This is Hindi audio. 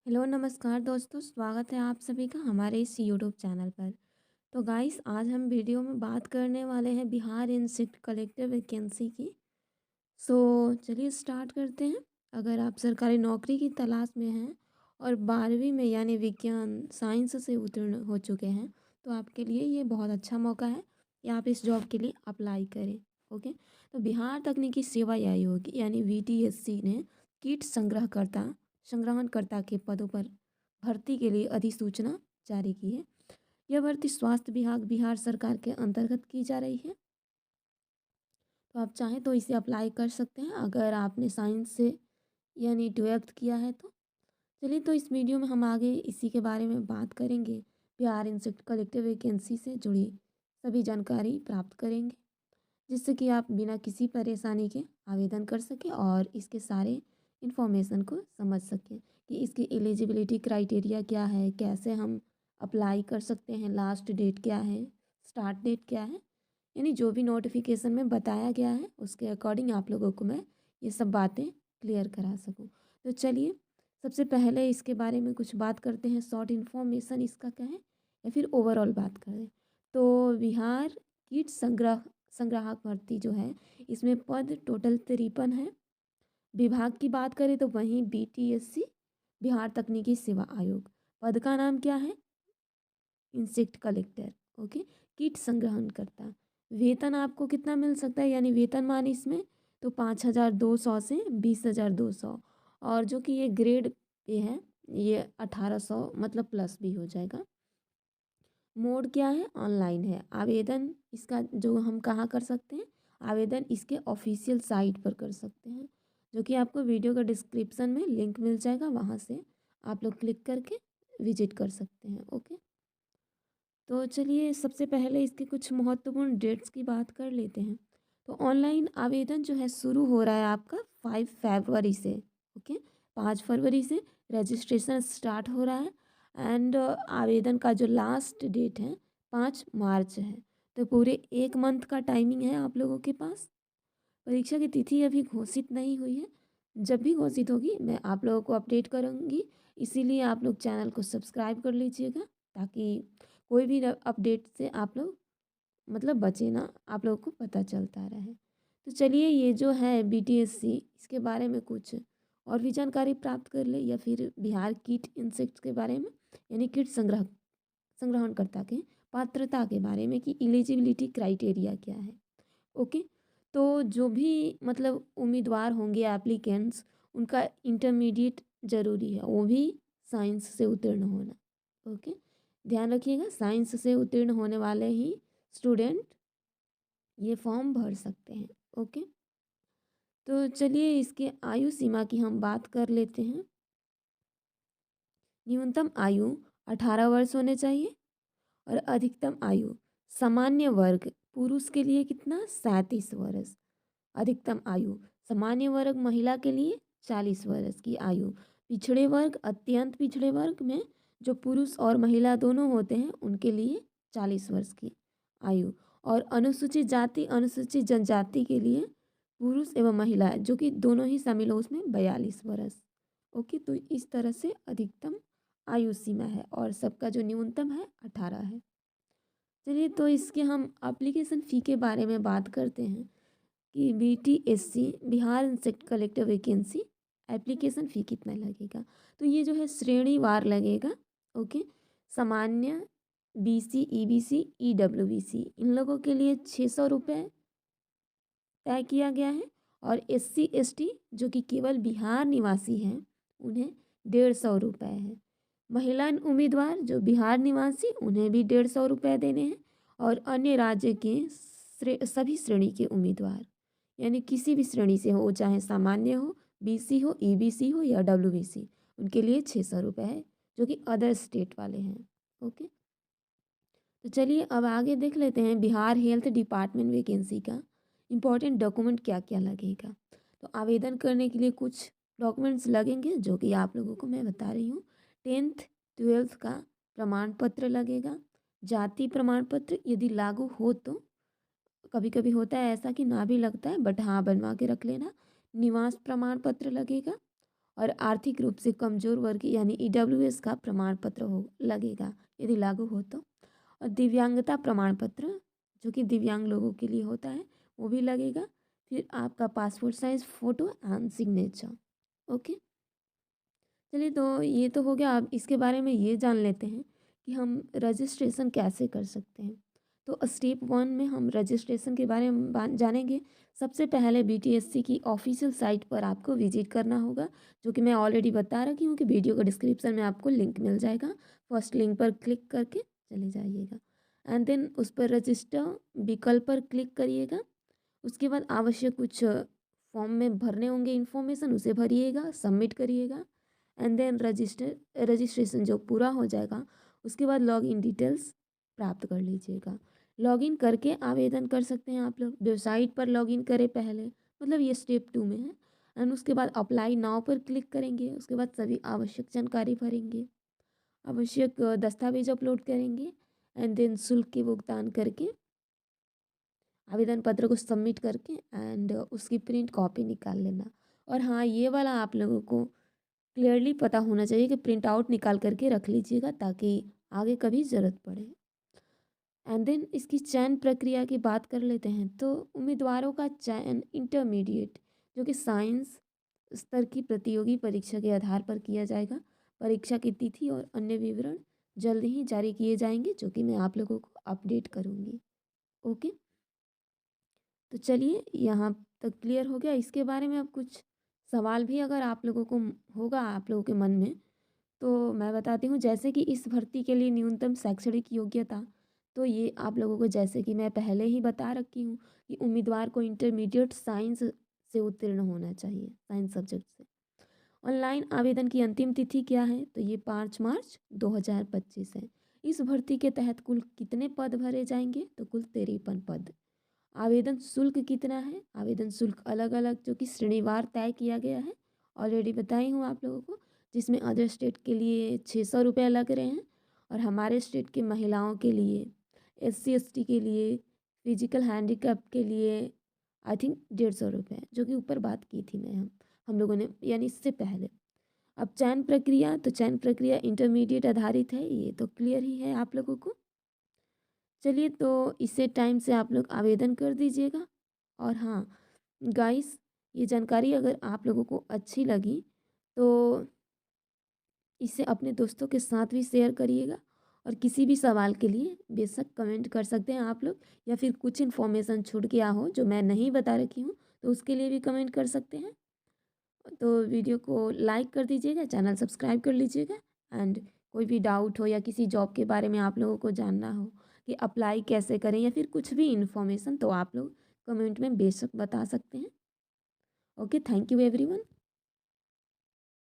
हेलो नमस्कार दोस्तों, स्वागत है आप सभी का हमारे इस यूट्यूब चैनल पर। तो गाइस, आज हम वीडियो में बात करने वाले हैं बिहार इंस्टीट्यूट कलेक्टर वैकेंसी की। चलिए स्टार्ट करते हैं। अगर आप सरकारी नौकरी की तलाश में हैं और 12वीं में यानी विज्ञान साइंस से उत्तीर्ण हो चुके हैं, तो आपके लिए ये बहुत अच्छा मौका है कि आप इस जॉब के लिए अप्लाई करें। ओके। तो बिहार तकनीकी सेवा आयोग यानी VTSC ने कीट संग्रहणकर्ता के पदों पर भर्ती के लिए अधिसूचना जारी की है। यह भर्ती स्वास्थ्य विभाग बिहार सरकार के अंतर्गत की जा रही है। तो आप चाहें तो इसे अप्लाई कर सकते हैं अगर आपने साइंस से यानी 12th किया है तो। चलिए, तो इस वीडियो में हम आगे इसी के बारे में बात करेंगे। बिहार इंस्टीट्यूट कलेक्टिव वैकेंसी से जुड़ी सभी जानकारी प्राप्त करेंगे, जिससे कि आप बिना किसी परेशानी के आवेदन कर सकें और इसके सारे इन्फॉर्मेशन को समझ सकें कि इसकी एलिजिबिलिटी क्राइटेरिया क्या है, कैसे हम अप्लाई कर सकते हैं, लास्ट डेट क्या है, स्टार्ट डेट क्या है, यानी जो भी नोटिफिकेशन में बताया गया है उसके अकॉर्डिंग आप लोगों को मैं ये सब बातें क्लियर करा सकूं। तो चलिए, सबसे पहले इसके बारे में कुछ बात करते हैं। शॉर्ट इन्फॉर्मेशन इसका क्या है या फिर ओवरऑल बात करें तो बिहार कीट संग्राहक भर्ती जो है, इसमें पद टोटल 53 है। विभाग की बात करें तो वहीं BTSC बिहार तकनीकी सेवा आयोग, पद का नाम क्या है, इंसेक्ट कलेक्टर। ओके। कीट संग्रहण करता। वेतन आपको कितना मिल सकता है, यानी वेतनमान इसमें तो 5,200 से 20,200, और जो कि ये ग्रेड पे है, ये 1,800 मतलब प्लस भी हो जाएगा। मोड क्या है, ऑनलाइन है। आवेदन इसका जो हम कहाँ कर सकते हैं, आवेदन इसके ऑफिशियल साइट पर कर सकते हैं, जो कि आपको वीडियो का डिस्क्रिप्शन में लिंक मिल जाएगा, वहाँ से आप लोग क्लिक करके विजिट कर सकते हैं। ओके। तो चलिए, सबसे पहले इसके कुछ महत्वपूर्ण डेट्स की बात कर लेते हैं। तो ऑनलाइन आवेदन जो है शुरू हो रहा है आपका 5 फरवरी से। ओके। 5 फरवरी से रजिस्ट्रेशन स्टार्ट हो रहा है। एंड आवेदन का जो लास्ट डेट है 5 मार्च है। तो पूरे 1 मंथ का टाइमिंग है आप लोगों के पास। परीक्षा की तिथि अभी घोषित नहीं हुई है। जब भी घोषित होगी मैं आप लोगों को अपडेट करूँगी। इसीलिए आप लोग चैनल को सब्सक्राइब कर लीजिएगा, ताकि कोई भी अपडेट से आप लोग मतलब बचे ना, आप लोगों को पता चलता रहे। तो चलिए, ये जो है BTSC, इसके बारे में कुछ और भी जानकारी प्राप्त कर ले, या फिर बिहार कीट इंसेक्ट्स के बारे में यानी कीट संग्रहणकर्ता के पात्रता के बारे में कि एलिजिबिलिटी क्राइटेरिया क्या है। ओके। तो जो भी मतलब उम्मीदवार होंगे एप्लीकेंट्स, उनका इंटरमीडिएट ज़रूरी है, वो भी साइंस से उत्तीर्ण होना। ओके। ध्यान रखिएगा, साइंस से उत्तीर्ण होने वाले ही स्टूडेंट ये फॉर्म भर सकते हैं। ओके। तो चलिए, इसके आयु सीमा की हम बात कर लेते हैं। न्यूनतम आयु 18 वर्ष होने चाहिए और अधिकतम आयु सामान्य वर्ग पुरुष के लिए कितना, 37 वर्ष। अधिकतम आयु सामान्य वर्ग महिला के लिए 40 वर्ष की आयु। पिछड़े वर्ग, अत्यंत पिछड़े वर्ग में जो पुरुष और महिला दोनों होते हैं उनके लिए 40 वर्ष की आयु। और अनुसूचित जाति अनुसूचित जनजाति के लिए पुरुष एवं महिला जो कि दोनों ही शामिल हो उसमें 42 वर्ष। ओके। तो इस तरह से अधिकतम आयु सीमा है और सबका जो न्यूनतम है 18 है। चलिए, तो इसके हम एप्लीकेशन फ़ी के बारे में बात करते हैं कि BTSC Bihar insect collector vacancy application fee कितना लगेगा। तो ये जो है श्रेणीवार लगेगा। ओके। सामान्य, BC, EBC, EWBC इन लोगों के लिए 600 रुपये तय किया गया है, और SC ST जो कि केवल बिहार निवासी हैं उन्हें 150 रुपये है। महिला उम्मीदवार जो बिहार निवासी उन्हें भी 150 रुपये देने हैं, और अन्य राज्य के सभी श्रेणी के उम्मीदवार यानी किसी भी श्रेणी से हो, चाहे सामान्य हो, BC हो, EBC हो या WBC, उनके लिए 600 रुपये है, जो कि अदर स्टेट वाले हैं। ओके। तो चलिए, अब आगे देख लेते हैं बिहार हेल्थ डिपार्टमेंट वैकेंसी का इम्पोर्टेंट डॉक्यूमेंट क्या क्या लगेगा। तो आवेदन करने के लिए कुछ डॉक्यूमेंट्स लगेंगे, जो कि आप लोगों को मैं बता रही हूँ। 10th 12th का प्रमाण पत्र लगेगा। जाति प्रमाण पत्र यदि लागू हो तो, कभी कभी होता है ऐसा कि ना भी लगता है, बट हाँ बनवा के रख लेना। निवास प्रमाण पत्र लगेगा, और आर्थिक रूप से कमज़ोर वर्ग यानी ईडब्ल्यूएस का प्रमाण पत्र हो लगेगा यदि लागू हो तो। और दिव्यांगता प्रमाण पत्र जो कि दिव्यांग लोगों के लिए होता है वो भी लगेगा। फिर आपका passport size photo and signature. Okay, चलिए तो ये तो हो गया। अब इसके बारे में ये जान लेते हैं कि हम रजिस्ट्रेशन कैसे कर सकते हैं। तो स्टेप 1 में हम रजिस्ट्रेशन के बारे में जानेंगे। सबसे पहले बीटीएससी की ऑफिशियल साइट पर आपको विजिट करना होगा, जो कि मैं ऑलरेडी बता रखी हूँ कि वीडियो के डिस्क्रिप्शन में आपको लिंक मिल जाएगा। फर्स्ट लिंक पर क्लिक करके चले जाइएगा एंड देन उस पर रजिस्टर विकल्प पर क्लिक करिएगा। उसके बाद आवश्यक कुछ फॉर्म में भरने होंगे इन्फॉर्मेशन, उसे भरिएगा, सबमिट करिएगा एंड देन रजिस्ट्रेशन जो पूरा हो जाएगा उसके बाद लॉगिन डिटेल्स प्राप्त कर लीजिएगा। लॉगिन करके आवेदन कर सकते हैं आप लोग। वेबसाइट पर लॉगिन करें पहले, मतलब ये स्टेप 2 में है। एंड उसके बाद अप्लाई नाउ पर क्लिक करेंगे। उसके बाद सभी आवश्यक जानकारी भरेंगे, आवश्यक दस्तावेज अपलोड करेंगे एंड देन शुल्क के भुगतान करके आवेदन पत्र को सबमिट करके एंड उसकी प्रिंट कॉपी निकाल लेना। और हाँ, ये वाला आप लोगों को क्लियरली पता होना चाहिए कि प्रिंट आउट निकाल करके रख लीजिएगा ताकि आगे कभी ज़रूरत पड़े। एंड देन इसकी चयन प्रक्रिया की बात कर लेते हैं। तो उम्मीदवारों का चयन इंटरमीडिएट जो कि साइंस स्तर की प्रतियोगी परीक्षा के आधार पर किया जाएगा। परीक्षा की तिथि और अन्य विवरण जल्द ही जारी किए जाएंगे, जो कि मैं आप लोगों को अपडेट करूँगी। ओके, तो चलिए यहाँ तक क्लियर हो गया। इसके बारे में अब कुछ सवाल भी अगर आप लोगों को होगा आप लोगों के मन में, तो मैं बताती हूँ। जैसे कि इस भर्ती के लिए न्यूनतम शैक्षणिक योग्यता, तो ये आप लोगों को जैसे कि मैं पहले ही बता रखी हूँ कि उम्मीदवार को इंटरमीडिएट साइंस से उत्तीर्ण होना चाहिए, साइंस सब्जेक्ट से। ऑनलाइन आवेदन की अंतिम तिथि क्या है, तो ये 5 मार्च 2025 है। इस भर्ती के तहत कुल कितने पद भरे जाएंगे, तो कुल 53 पद। आवेदन शुल्क कितना है, आवेदन शुल्क अलग अलग जो कि श्रेणीवार तय किया गया है, ऑलरेडी बताई हूँ आप लोगों को। जिसमें अदर स्टेट के लिए 600 रुपये लग रहे हैं और हमारे स्टेट के महिलाओं के लिए, SC ST के लिए, फिजिकल हैंडीकैप के लिए आई थिंक 150 रुपये, जो कि ऊपर बात की थी हम लोगों ने, यानी इससे पहले। अब चयन प्रक्रिया, तो चयन प्रक्रिया इंटरमीडिएट आधारित है, ये तो क्लियर ही है आप लोगों को। चलिए तो इसे टाइम से आप लोग आवेदन कर दीजिएगा। और हाँ गाइस, ये जानकारी अगर आप लोगों को अच्छी लगी तो इसे अपने दोस्तों के साथ भी शेयर करिएगा। और किसी भी सवाल के लिए बेशक कमेंट कर सकते हैं आप लोग, या फिर कुछ इन्फॉर्मेशन छूट गया हो जो मैं नहीं बता रखी हूँ तो उसके लिए भी कमेंट कर सकते हैं। तो वीडियो को लाइक कर दीजिएगा, चैनल सब्सक्राइब कर लीजिएगा। एंड कोई भी डाउट हो या किसी जॉब के बारे में आप लोगों को जानना हो कि अप्लाई कैसे करें या फिर कुछ भी इन्फॉर्मेशन, तो आप लोग कमेंट में बेशक बता सकते हैं। Okay, thank you everyone.